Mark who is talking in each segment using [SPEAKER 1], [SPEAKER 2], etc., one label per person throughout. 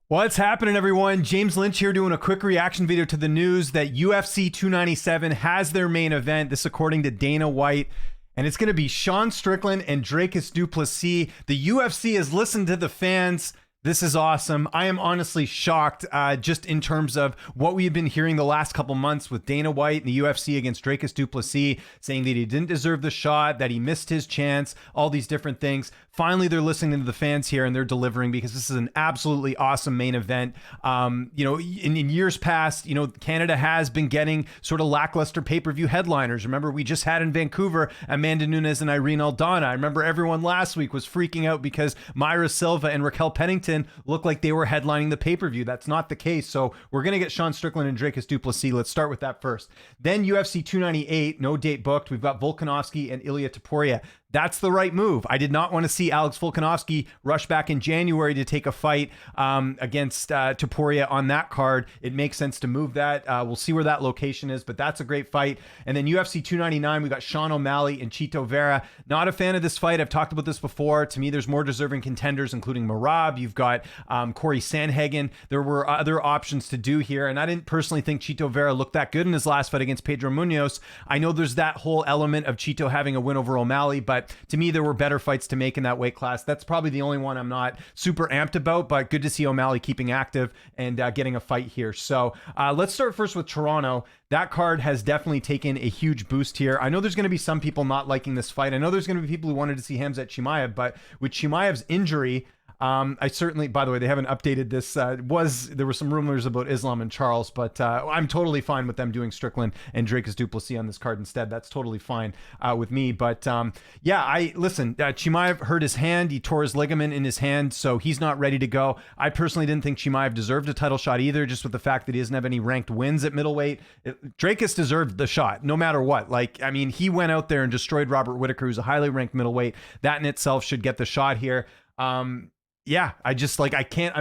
[SPEAKER 1] What's happening, everyone? James Lynch here doing a quick reaction video to the news that UFC 297 has their main event. This according to Dana White. And it's going to be Sean Strickland and Dricus Du Plessis. The UFC has listened to the fans. This is awesome. I am honestly shocked just in terms of what we've been hearing the last couple months with Dana White and the UFC against Dricus Du Plessis, saying that he didn't deserve the shot, that he missed his chance, all these different things. Finally, they're listening to the fans here and they're delivering because this is an absolutely awesome main event. In years past, Canada has been getting sort of lackluster pay-per-view headliners. Remember, we just had in Vancouver Amanda Nunes and Irene Aldana. I remember everyone last week was freaking out because Myra Silva and Raquel Pennington looked like they were headlining the pay-per-view. That's not the case. So we're going to get Sean Strickland and Dricus Du Plessis. Let's start with that first. Then UFC 298, no date booked. We've got Volkanovski and Ilia Topuria. That's the right move. I did not want to see Alex Volkanovski rush back in January to take a fight against Topuria on that card. It makes sense to move that. We'll see where that location is, but that's a great fight. And then UFC 299, we got Sean O'Malley and Chito Vera. Not a fan of this fight. I've talked about this before. To me, there's more deserving contenders, including Merab. You've got Corey Sandhagen. There were other options to do here, and I didn't personally think Chito Vera looked that good in his last fight against Pedro Munoz. I know there's that whole element of Chito having a win over O'Malley, but to me, there were better fights to make in that weight class. That's probably the only one I'm not super amped about, but good to see O'Malley keeping active and getting a fight here. So let's start first with Toronto. That card has definitely taken a huge boost here. I know there's going to be some people not liking this fight. I know there's going to be people who wanted to see Khamzat Chimaev, but with Chimaev's injury, I certainly, by the way, they haven't updated this. There were some rumors about Islam and Charles, but I'm totally fine with them doing Strickland and Dricus Du Plessis on this card instead. That's totally fine with me. But Chimaev hurt his hand. He tore his ligament in his hand, so he's not ready to go. I personally didn't think Chimaev deserved a title shot either, just with the fact that he doesn't have any ranked wins at middleweight. Dricus deserved the shot, no matter what. He went out there and destroyed Robert Whittaker, who's a highly ranked middleweight. That in itself should get the shot here. I'm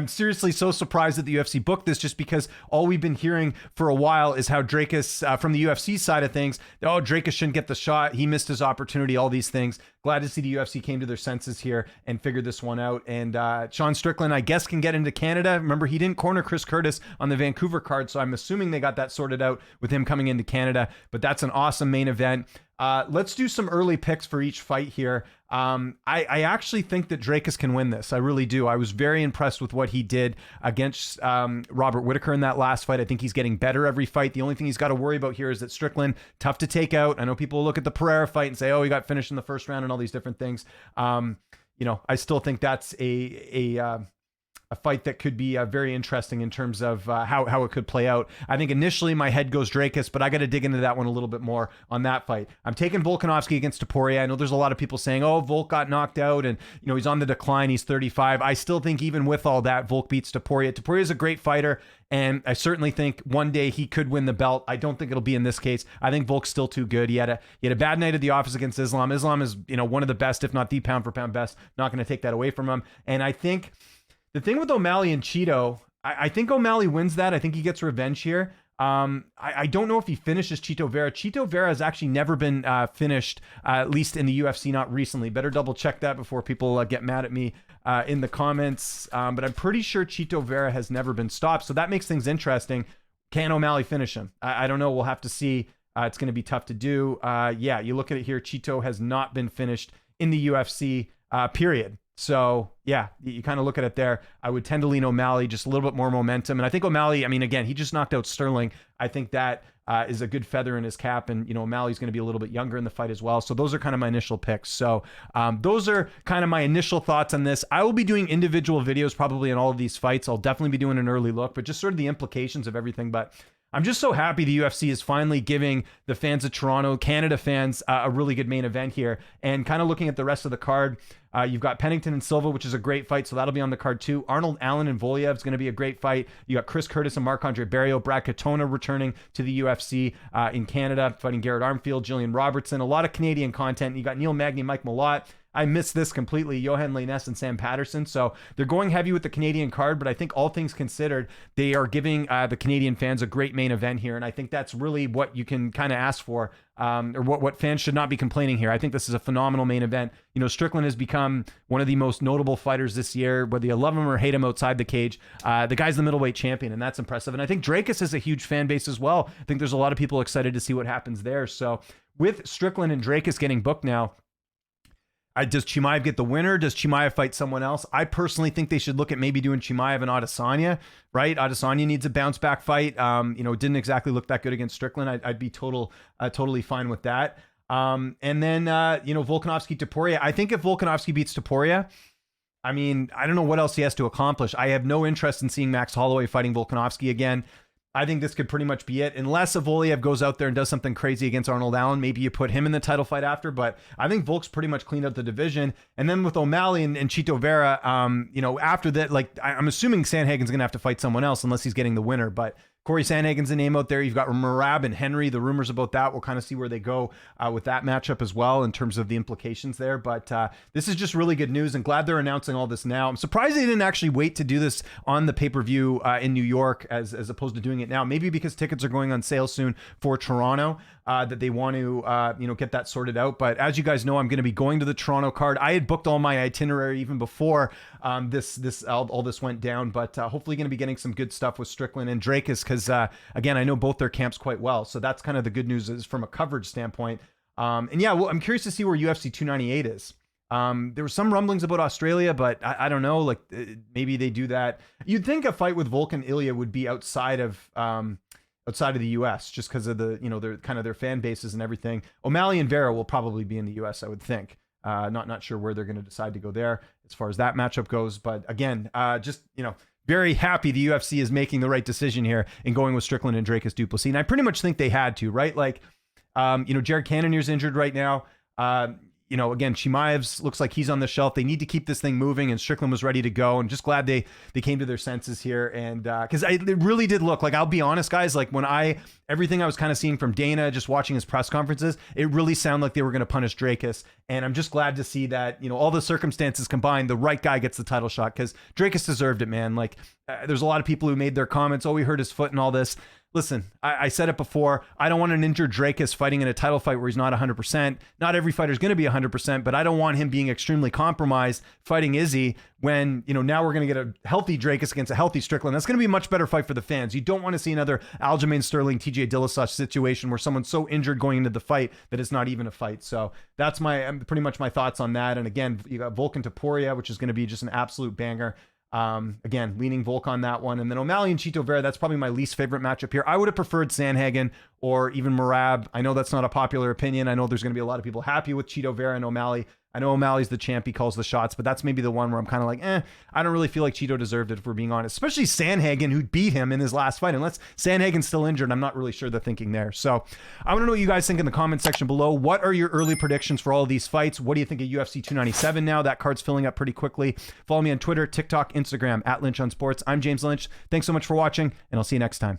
[SPEAKER 1] seriously so surprised that the UFC booked this, just because all we've been hearing for a while is how Dricus, from the UFC side of things, Dricus shouldn't get the shot. He missed his opportunity, all these things. Glad to see the UFC came to their senses here and figured this one out. And Sean Strickland, I guess, can get into Canada. Remember, he didn't corner Chris Curtis on the Vancouver card, so I'm assuming they got that sorted out with him coming into Canada. But that's an awesome main event. Let's do some early picks for each fight here. I actually think that Dricus can win this. I really do. I was very impressed with what he did against Robert Whittaker in that last fight. I think he's getting better every fight. The only thing he's got to worry about here is that Strickland, tough to take out. I know people look at the Pereira fight and say, oh, he got finished in the first round and all these different things. I still think that's a fight that could be very interesting in terms of how it could play out. I think initially my head goes Dricus, but I got to dig into that one a little bit more on that fight. I'm taking Volkanovski against Topuria. I know there's a lot of people saying, oh, Volk got knocked out and he's on the decline. He's 35. I still think even with all that, Volk beats Topuria. Topuria is a great fighter, and I certainly think one day he could win the belt. I don't think it'll be in this case. I think Volk's still too good. He had a bad night at the office against Islam. Islam is one of the best, if not the pound for pound best. Not going to take that away from him. And I think the thing with O'Malley and Chito, I think O'Malley wins that. I think he gets revenge here. I don't know if he finishes Chito Vera. Chito Vera has actually never been finished, at least in the UFC, not recently. Better double check that before people get mad at me in the comments. But I'm pretty sure Chito Vera has never been stopped. So that makes things interesting. Can O'Malley finish him? I don't know. We'll have to see. It's going to be tough to do. You look at it here. Chito has not been finished in the UFC, period. So yeah, you kind of look at it there. I would tend to lean O'Malley, just a little bit more momentum. And I think O'Malley, again, he just knocked out Sterling. I think that is a good feather in his cap. And, O'Malley's going to be a little bit younger in the fight as well. So those are kind of my initial picks. So those are kind of my initial thoughts on this. I will be doing individual videos probably in all of these fights. I'll definitely be doing an early look, but just sort of the implications of everything. But I'm just so happy the UFC is finally giving the fans of Toronto, Canada fans, a really good main event here. And kind of looking at the rest of the card, you've got Pennington and Silva, which is a great fight, so that'll be on the card too. Arnold Allen and Voliev is going to be a great fight. You got Chris Curtis and Marc-Andre Barrio. Brad Katona returning to the UFC in Canada, fighting Garrett Armfield, Jillian Robertson. A lot of Canadian content. You got Neil Magny, Mike Malott. I missed this completely. Johan Lainez and Sam Patterson. So they're going heavy with the Canadian card, but I think all things considered, they are giving the Canadian fans a great main event here. And I think that's really what you can kind of ask for, or what fans should not be complaining here. I think this is a phenomenal main event. You know, Strickland has become one of the most notable fighters this year, whether you love him or hate him outside the cage. The guy's the middleweight champion, and that's impressive. And I think Dricus has a huge fan base as well. I think there's a lot of people excited to see what happens there. So with Strickland and Dricus getting booked now, does Chimaev get the winner? Does Chimaev fight someone else? I personally think they should look at maybe doing Chimaev and Adesanya, right? Adesanya needs a bounce back fight. You know, didn't exactly look that good against Strickland. I'd be totally fine with that. And then, you know, Volkanovski Topuria. I think if Volkanovski beats Topuria, I mean, I don't know what else he has to accomplish. I have no interest in seeing Max Holloway fighting Volkanovski again. I think this could pretty much be it. Unless Voliev goes out there and does something crazy against Arnold Allen, maybe you put him in the title fight after. But I think Volk's pretty much cleaned out the division. And then with O'Malley and Chito Vera, you know, after that, like, I'm assuming Sandhagen's going to have to fight someone else unless he's getting the winner. But Corey Sandhagen's a name out there. You've got Merab and Henry. The rumors about that, we'll kind of see where they go with that matchup as well in terms of the implications there. But this is just really good news, and glad they're announcing all this now. I'm surprised they didn't actually wait to do this on the pay-per-view in New York as opposed to doing it now. Maybe because tickets are going on sale soon for Toronto, that they want to you know, get that sorted out. But as you guys know, I'm going to be going to the Toronto card. I had booked all my itinerary even before all this went down. But hopefully going to be getting some good stuff with Strickland and Dricus, because again, I know both their camps quite well. So that's kind of the good news is from a coverage standpoint. And yeah, well, I'm curious to see where UFC 298 is. There were some rumblings about Australia, but I don't know, like maybe they do that. You'd think a fight with Volk and Ilya would be outside of the US, just because of the, you know, their kind of their fan bases and everything. O'Malley and Vera will probably be in the US, I would think. Not sure where they're going to decide to go there as far as that matchup goes. But again, just, you know, very happy the UFC is making the right decision here in going with Strickland and Dricus Du Plessis. And I pretty much think they had to, right? Like, you know, Jared Cannonier's injured right now. You know, again, Chimaev's looks like he's on the shelf. They need to keep this thing moving, and Strickland was ready to go. And just glad they came to their senses here. And because it really did look like, I'll be honest, guys, like when everything I was kind of seeing from Dana, just watching his press conferences, it really sounded like they were going to punish Dricus. And I'm just glad to see that, you know, all the circumstances combined, the right guy gets the title shot, because Dricus deserved it, man. Like there's a lot of people who made their comments, oh, we hurt his foot and all this. Listen, I said it before. I don't want an injured Dricus fighting in a title fight where he's not 100%. Not every fighter is going to be 100%, but I don't want him being extremely compromised fighting Izzy when, you know, now we're going to get a healthy Dricus against a healthy Strickland. That's going to be a much better fight for the fans. You don't want to see another Aljamain Sterling, TJ Dillashaw situation where someone's so injured going into the fight that it's not even a fight. So that's pretty much my thoughts on that. And again, you got Volkan Topuria, which is going to be just an absolute banger. Again, leaning Volk on that one. And then O'Malley and Chito Vera, that's probably my least favorite matchup here. I would have preferred Sandhagen or even Merab. I know that's not a popular opinion. I know there's going to be a lot of people happy with Chito Vera and O'Malley. I know O'Malley's the champ. He calls the shots, but that's maybe the one where I'm kind of like, I don't really feel like Chito deserved it, if we're being honest. Especially Sandhagen, who beat him in his last fight. Unless Sandhagen's still injured, I'm not really sure the thinking there. So I want to know what you guys think in the comment section below. What are your early predictions for all of these fights? What do you think of UFC 297 now? That card's filling up pretty quickly. Follow me on Twitter, TikTok, Instagram, @Lynch on Sports. I'm James Lynch. Thanks so much for watching, and I'll see you next time.